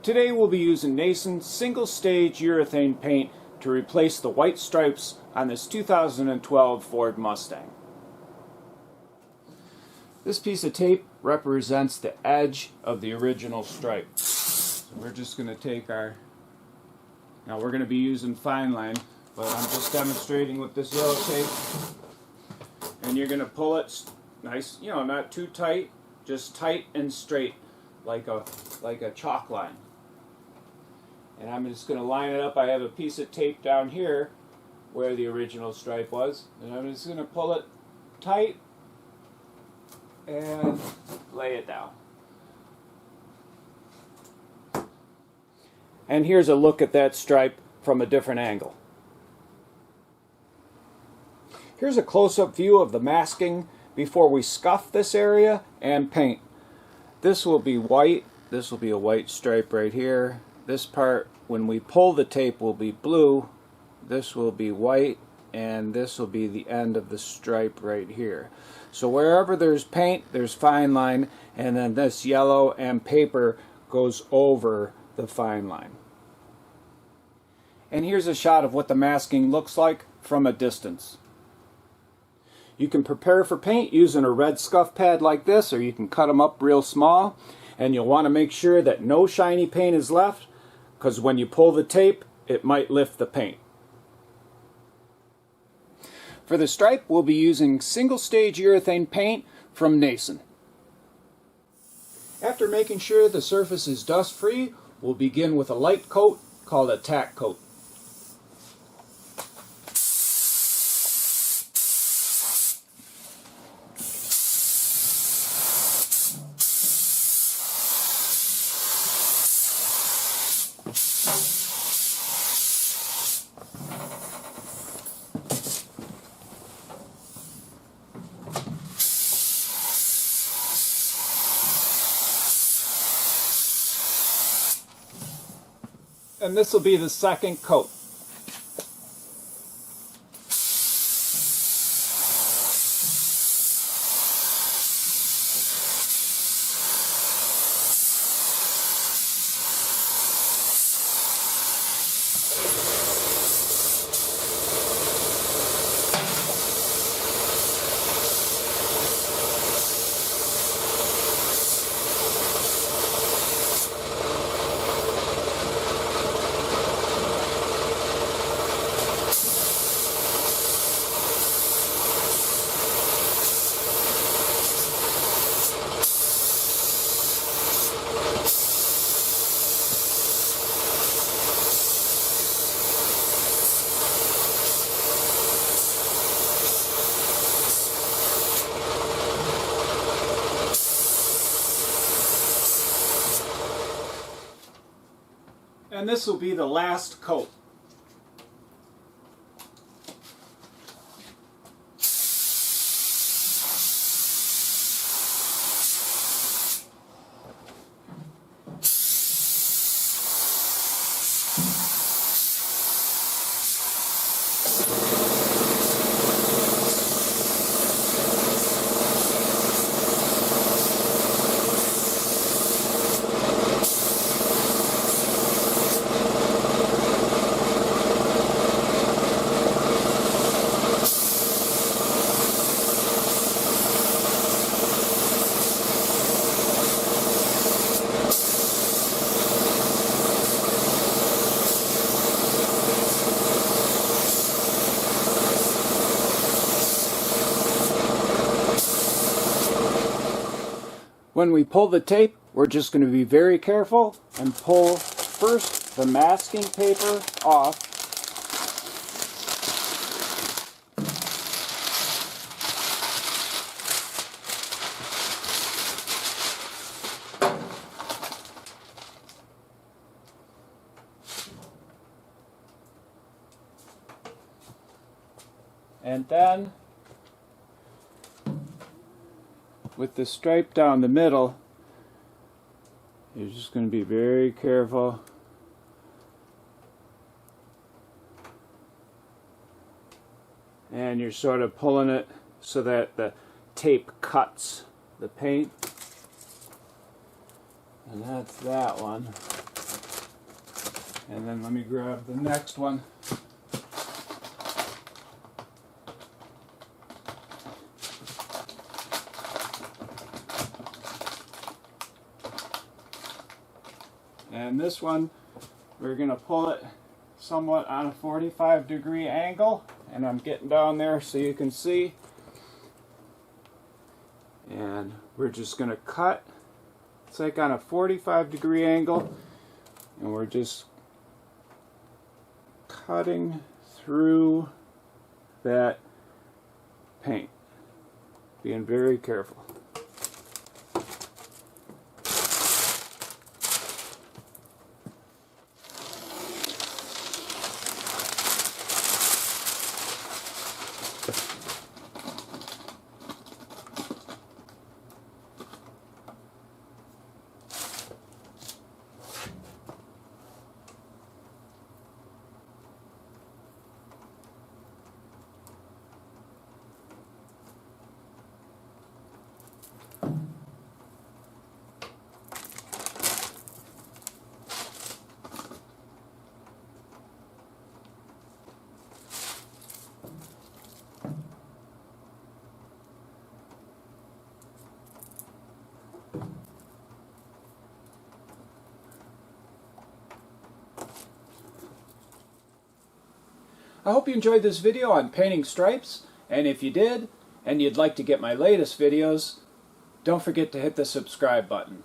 Today we'll be using Nason single-stage urethane paint to replace the white stripes on this 2012 Ford Mustang. This piece of tape represents the edge of the original stripe. So we're just going to take our... Now we're going to be using fine line, but I'm just demonstrating with this yellow tape. And you're going to pull it nice, you know, not too tight, just tight and straight, like a chalk line. And I'm just going to line it up. I have a piece of tape down here where the original stripe was, and I'm just going to pull it tight and lay it down. And here's a look at that stripe from a different angle. Here's a close-up view of the masking before we scuff this area and paint. This will be white. This will be a white stripe right here. This part, when we pull the tape, will be blue. This will be white, and this will be the end of the stripe right here. So wherever there's paint, there's fine line, and then this yellow and paper goes over the fine line. And here's a shot of what the masking looks like from a distance. You can prepare for paint using a red scuff pad like this, or you can cut them up real small, and you'll want to make sure that no shiny paint is left, because when you pull the tape, it might lift the paint. For the stripe, we'll be using single-stage urethane paint from Nason. After making sure the surface is dust-free, we'll begin with a light coat called a tack coat. And this will be the second coat. And this will be the last coat. When we pull the tape, we're just going to be very careful and pull first the masking paper off. And then with the stripe down the middle, you're just going to be very careful. And you're sort of pulling it so that the tape cuts the paint. And that's that one. And then let me grab the next one. And this one, we're going to pull it somewhat on a 45-degree angle. And I'm getting down there so you can see. And we're just going to cut. It's like on a 45-degree angle. And we're just cutting through that paint. Being very careful. I hope you enjoyed this video on painting stripes, and if you did, and you'd like to get my latest videos, don't forget to hit the subscribe button.